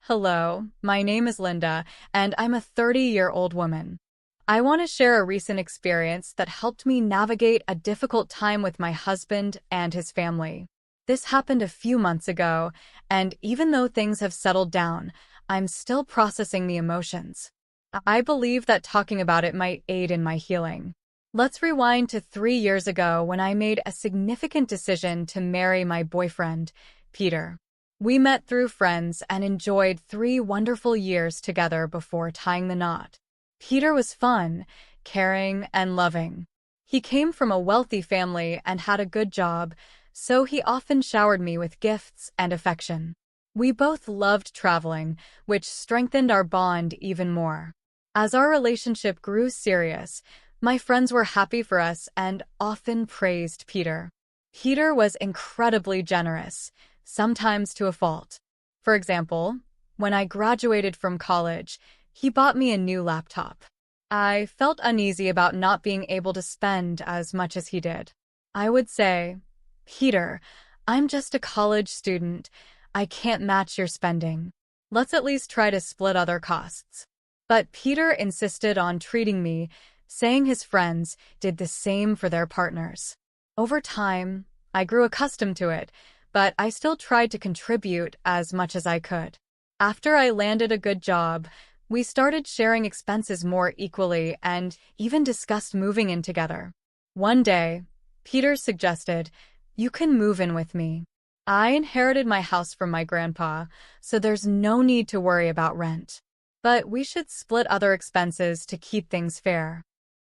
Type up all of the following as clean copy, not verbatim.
Hello, my name is Linda, and I'm a 30-year-old woman. I want to share a recent experience that helped me navigate a difficult time with my husband and his family. This happened a few months ago, and even though things have settled down, I'm still processing the emotions. I believe that talking about it might aid in my healing. Let's rewind to 3 years ago when I made a significant decision to marry my boyfriend, Peter. We met through friends and enjoyed 3 wonderful years together before tying the knot. Peter was fun, caring, and loving. He came from a wealthy family and had a good job, so he often showered me with gifts and affection. We both loved traveling, which strengthened our bond even more. As our relationship grew serious, my friends were happy for us and often praised Peter. Peter was incredibly generous, sometimes to a fault. For example, when I graduated from college, he bought me a new laptop. I felt uneasy about not being able to spend as much as he did. I would say, "Peter, I'm just a college student. I can't match your spending. Let's at least try to split other costs." But Peter insisted on treating me, saying his friends did the same for their partners. Over time, I grew accustomed to it, but I still tried to contribute as much as I could. After I landed a good job, we started sharing expenses more equally and even discussed moving in together. One day, Peter suggested, "You can move in with me. I inherited my house from my grandpa, so there's no need to worry about rent. But we should split other expenses to keep things fair."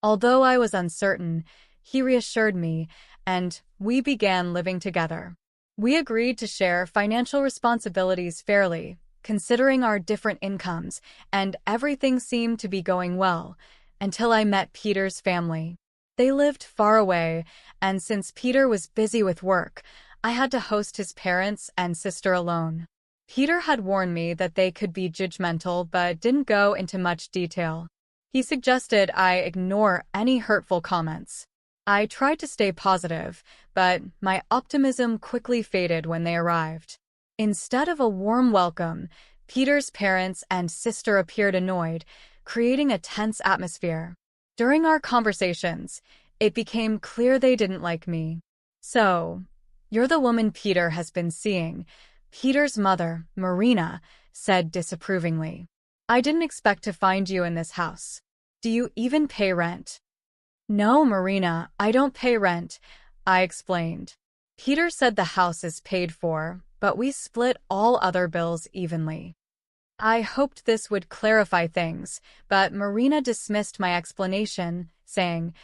Although I was uncertain, he reassured me, and we began living together. We agreed to share financial responsibilities fairly, considering our different incomes, and everything seemed to be going well, until I met Peter's family. They lived far away, and since Peter was busy with work, I had to host his parents and sister alone. Peter had warned me that they could be judgmental but didn't go into much detail. He suggested I ignore any hurtful comments. I tried to stay positive, but my optimism quickly faded when they arrived. Instead of a warm welcome, Peter's parents and sister appeared annoyed, creating a tense atmosphere. During our conversations, it became clear they didn't like me. "So, you're the woman Peter has been seeing," Peter's mother, Marina, said disapprovingly. "I didn't expect to find you in this house. Do you even pay rent?" "No, Marina, I don't pay rent," I explained. "Peter said the house is paid for, but we split all other bills evenly." I hoped this would clarify things, but Marina dismissed my explanation, saying,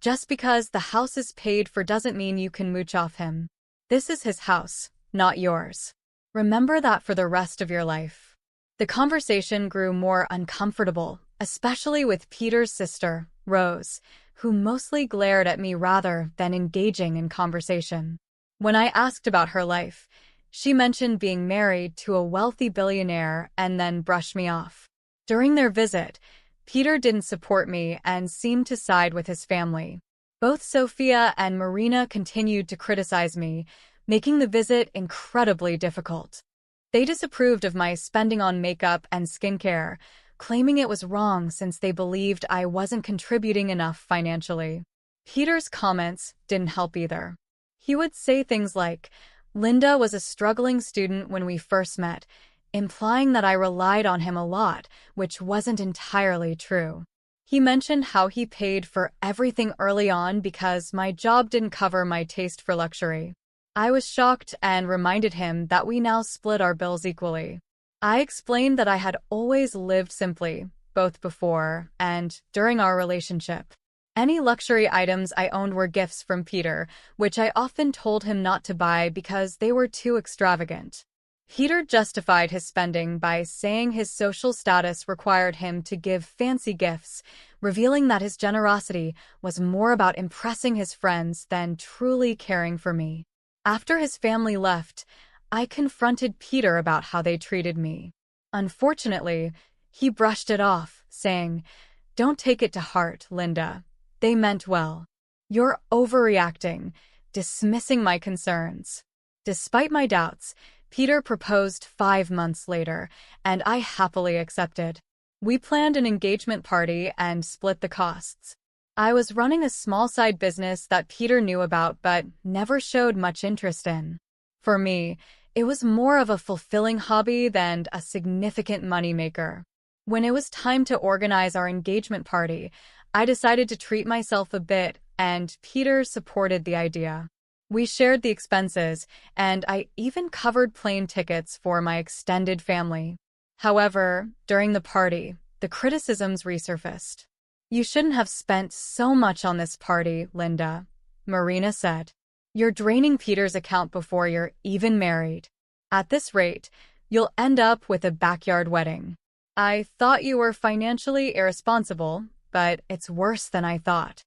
"Just because the house is paid for doesn't mean you can mooch off him. This is his house, not yours. Remember that for the rest of your life." The conversation grew more uncomfortable, especially with Peter's sister, Rose, who mostly glared at me rather than engaging in conversation. When I asked about her life, she mentioned being married to a wealthy billionaire and then brushed me off. During their visit, Peter didn't support me and seemed to side with his family. Both Sophia and Marina continued to criticize me, making the visit incredibly difficult. They disapproved of my spending on makeup and skincare, claiming it was wrong since they believed I wasn't contributing enough financially. Peter's comments didn't help either. He would say things like, "Linda was a struggling student when we first met," implying that I relied on him a lot, which wasn't entirely true. He mentioned how he paid for everything early on because my job didn't cover my taste for luxury. I was shocked and reminded him that we now split our bills equally. I explained that I had always lived simply, both before and during our relationship. Any luxury items I owned were gifts from Peter, which I often told him not to buy because they were too extravagant. Peter justified his spending by saying his social status required him to give fancy gifts, revealing that his generosity was more about impressing his friends than truly caring for me. After his family left, I confronted Peter about how they treated me. Unfortunately, he brushed it off, saying, "Don't take it to heart, Linda. They meant well. You're overreacting," dismissing my concerns. Despite my doubts, Peter proposed 5 months later, and I happily accepted. We planned an engagement party and split the costs. I was running a small side business that Peter knew about but never showed much interest in. For me, it was more of a fulfilling hobby than a significant moneymaker. When it was time to organize our engagement party, I decided to treat myself a bit, and Peter supported the idea. We shared the expenses, and I even covered plane tickets for my extended family. However, during the party, the criticisms resurfaced. "You shouldn't have spent so much on this party, Linda," Marina said. "You're draining Peter's account before you're even married. At this rate, you'll end up with a backyard wedding. I thought you were financially irresponsible, but it's worse than I thought."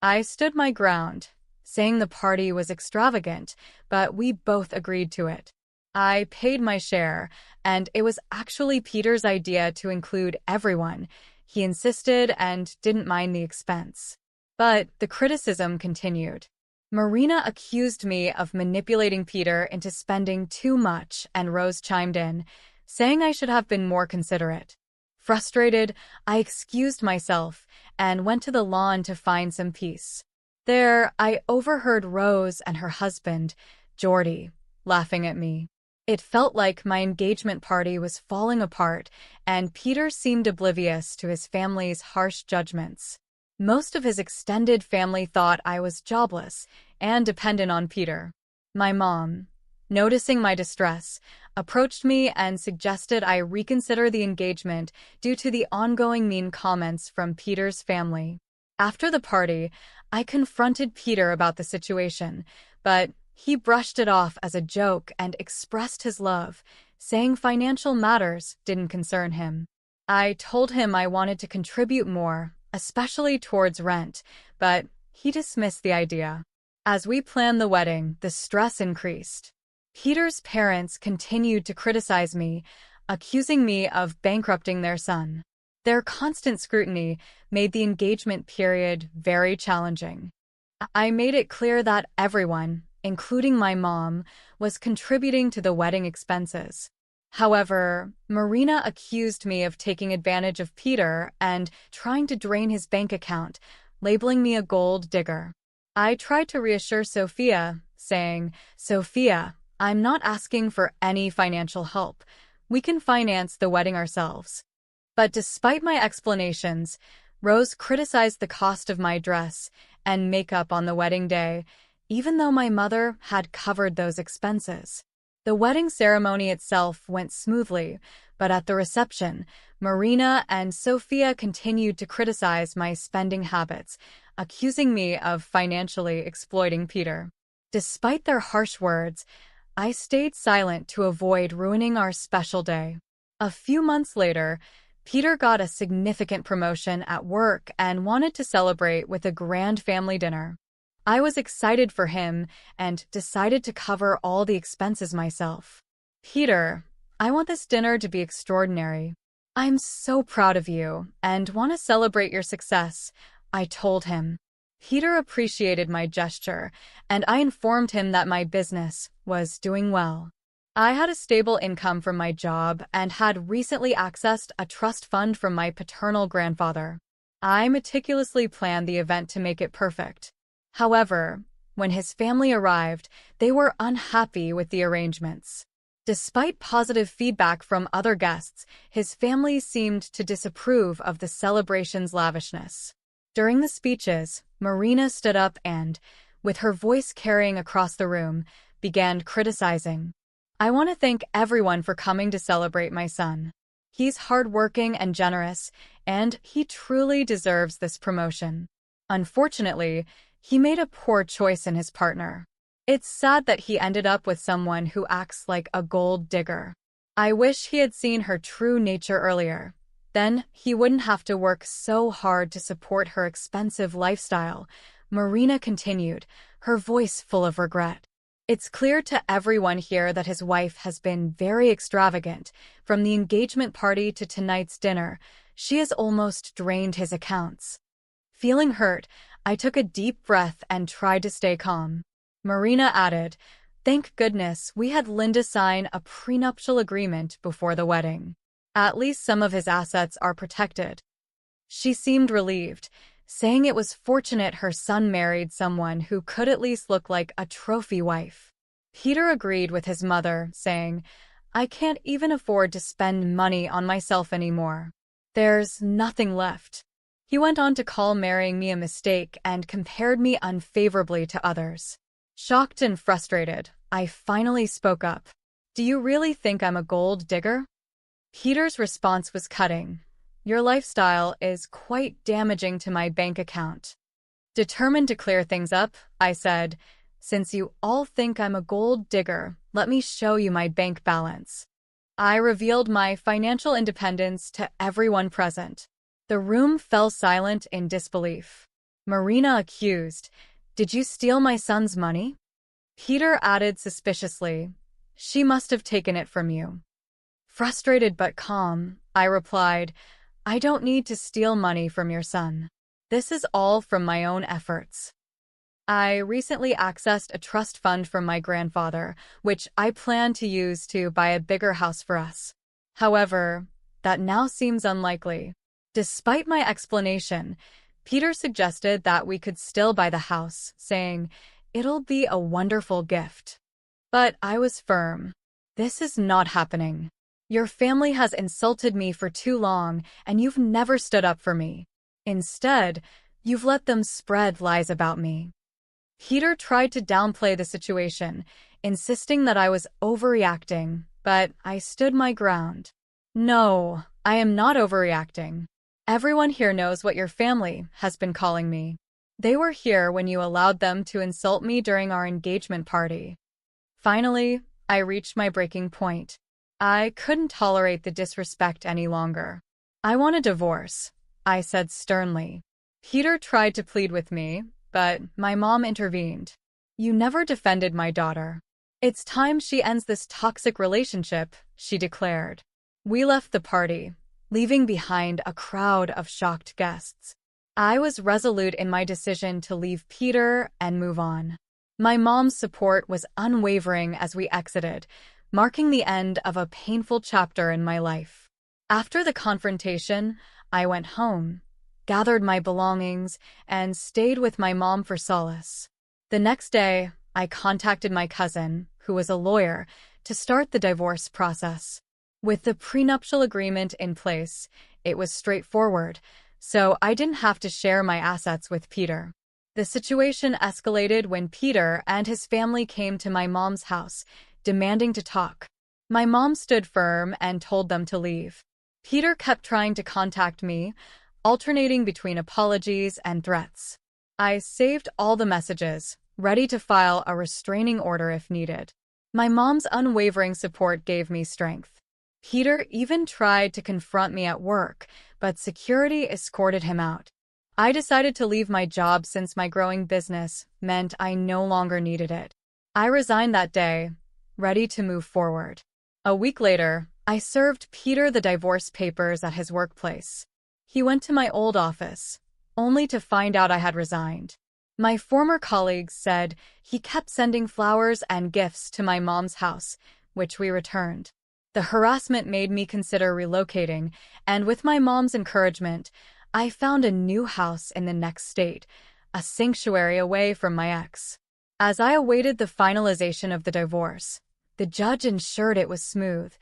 I stood my ground, saying the party was extravagant, but we both agreed to it. I paid my share, and it was actually Peter's idea to include everyone. He insisted and didn't mind the expense. But the criticism continued. Marina accused me of manipulating Peter into spending too much, and Rose chimed in, saying I should have been more considerate. Frustrated, I excused myself and went to the lawn to find some peace. There, I overheard Rose and her husband, Jordy, laughing at me. It felt like my engagement party was falling apart, and Peter seemed oblivious to his family's harsh judgments. Most of his extended family thought I was jobless and dependent on Peter. My mom, noticing my distress, approached me and suggested I reconsider the engagement due to the ongoing mean comments from Peter's family. After the party, I confronted Peter about the situation, but he brushed it off as a joke and expressed his love, saying financial matters didn't concern him. I told him I wanted to contribute more, especially towards rent, but he dismissed the idea. As we planned the wedding, the stress increased. Peter's parents continued to criticize me, accusing me of bankrupting their son. Their constant scrutiny made the engagement period very challenging. I made it clear that everyone, including my mom, was contributing to the wedding expenses. However, Marina accused me of taking advantage of Peter and trying to drain his bank account, labeling me a gold digger. I tried to reassure Sophia, saying, "Sophia, I'm not asking for any financial help. We can finance the wedding ourselves." But despite my explanations, Rose criticized the cost of my dress and makeup on the wedding day, even though my mother had covered those expenses. The wedding ceremony itself went smoothly, but at the reception, Marina and Sophia continued to criticize my spending habits, accusing me of financially exploiting Peter. Despite their harsh words, I stayed silent to avoid ruining our special day. A few months later, Peter got a significant promotion at work and wanted to celebrate with a grand family dinner. I was excited for him and decided to cover all the expenses myself. "Peter, I want this dinner to be extraordinary. I'm so proud of you and want to celebrate your success," I told him. Peter appreciated my gesture, and I informed him that my business was doing well. I had a stable income from my job and had recently accessed a trust fund from my paternal grandfather. I meticulously planned the event to make it perfect. However, when his family arrived, they were unhappy with the arrangements. Despite positive feedback from other guests, his family seemed to disapprove of the celebration's lavishness. During the speeches, Marina stood up and, with her voice carrying across the room, began criticizing. "I want to thank everyone for coming to celebrate my son. He's hardworking and generous, and he truly deserves this promotion. Unfortunately, he made a poor choice in his partner. It's sad that he ended up with someone who acts like a gold digger. I wish he had seen her true nature earlier. Then he wouldn't have to work so hard to support her expensive lifestyle," Marina continued, her voice full of regret. "It's clear to everyone here that his wife has been very extravagant. From the engagement party to tonight's dinner, she has almost drained his accounts." Feeling hurt, I took a deep breath and tried to stay calm. Marina added, Thank goodness we had Linda sign a prenuptial agreement before the wedding. At least some of his assets are protected. She seemed relieved, saying it was fortunate her son married someone who could at least look like a trophy wife. Peter agreed with his mother, saying, "I can't even afford to spend money on myself anymore. There's nothing left." He went on to call marrying me a mistake and compared me unfavorably to others. Shocked and frustrated, I finally spoke up. "Do you really think I'm a gold digger?" Peter's response was cutting. "Your lifestyle is quite damaging to my bank account." Determined to clear things up, I said, "Since you all think I'm a gold digger, let me show you my bank balance." I revealed my financial independence to everyone present. The room fell silent in disbelief. Marina accused, "Did you steal my son's money?" Peter added suspiciously, "She must have taken it from you." Frustrated but calm, I replied, "I don't need to steal money from your son. This is all from my own efforts. I recently accessed a trust fund from my grandfather, which I plan to use to buy a bigger house for us. However, that now seems unlikely." Despite my explanation, Peter suggested that we could still buy the house, saying, "It'll be a wonderful gift." But I was firm. "This is not happening. Your family has insulted me for too long, and you've never stood up for me. Instead, you've let them spread lies about me." Peter tried to downplay the situation, insisting that I was overreacting, but I stood my ground. "No, I am not overreacting. Everyone here knows what your family has been calling me. They were here when you allowed them to insult me during our engagement party." Finally, I reached my breaking point. I couldn't tolerate the disrespect any longer. "I want a divorce," I said sternly. Peter tried to plead with me, but my mom intervened. "You never defended my daughter. It's time she ends this toxic relationship," she declared. We left the party, leaving behind a crowd of shocked guests. I was resolute in my decision to leave Peter and move on. My mom's support was unwavering as we exited, marking the end of a painful chapter in my life. After the confrontation, I went home, gathered my belongings, and stayed with my mom for solace. The next day, I contacted my cousin, who was a lawyer, to start the divorce process. With the prenuptial agreement in place, it was straightforward, so I didn't have to share my assets with Peter. The situation escalated when Peter and his family came to my mom's house, demanding to talk. My mom stood firm and told them to leave. Peter kept trying to contact me, alternating between apologies and threats. I saved all the messages, ready to file a restraining order if needed. My mom's unwavering support gave me strength. Peter even tried to confront me at work, but security escorted him out. I decided to leave my job since my growing business meant I no longer needed it. I resigned that day, ready to move forward. A week later, I served Peter the divorce papers at his workplace. He went to my old office, only to find out I had resigned. My former colleagues said he kept sending flowers and gifts to my mom's house, which we returned. The harassment made me consider relocating, and with my mom's encouragement, I found a new house in the next state, a sanctuary away from my ex. As I awaited the finalization of the divorce, the judge ensured it was smooth,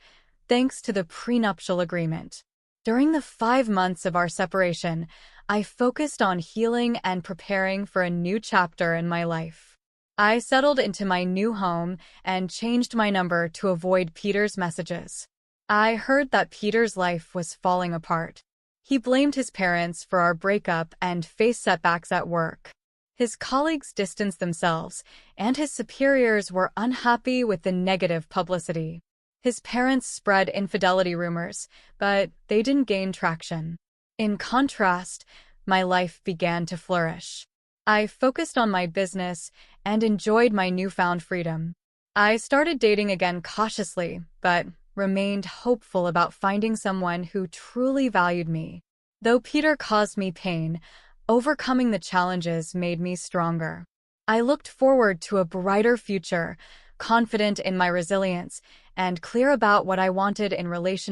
thanks to the prenuptial agreement. During the 5 months of our separation, I focused on healing and preparing for a new chapter in my life. I settled into my new home and changed my number to avoid Peter's messages. I heard that Peter's life was falling apart. He blamed his parents for our breakup and faced setbacks at work. His colleagues distanced themselves, and his superiors were unhappy with the negative publicity. His parents spread infidelity rumors, but they didn't gain traction. In contrast, my life began to flourish. I focused on my business and enjoyed my newfound freedom. I started dating again cautiously, but remained hopeful about finding someone who truly valued me. Though Peter caused me pain, overcoming the challenges made me stronger. I looked forward to a brighter future, confident in my resilience, and clear about what I wanted in relationships.